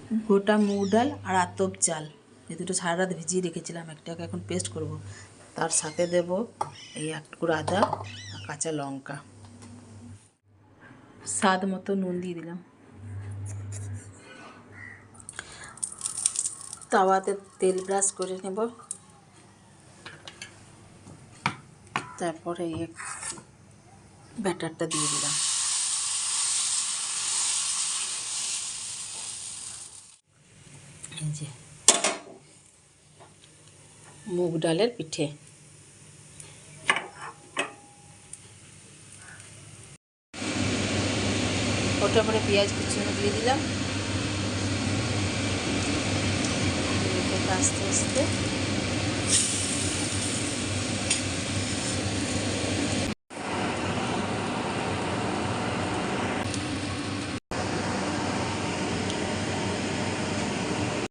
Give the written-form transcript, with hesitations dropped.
গোটা মুগ ডাল আর আতপ চাল, এই দুটো সারা রাত ভিজিয়ে রেখেছিলাম, একটাকে এখন পেস্ট করব। তার সাথে দেব এই এক টুকরো আদা আর কাঁচা লঙ্কা, স্বাদ মতো নুন দিয়ে দিলাম। তাওয়াতে তেল ব্রাশ করে নেব, তারপরে এই ব্যাটারটা দিয়ে দিলাম। এই যে মুগ ডালের পিঠে। ওটা করে পেঁয়াজ কুচিয়ে দিয়ে দিলাম, আস্তে আস্তে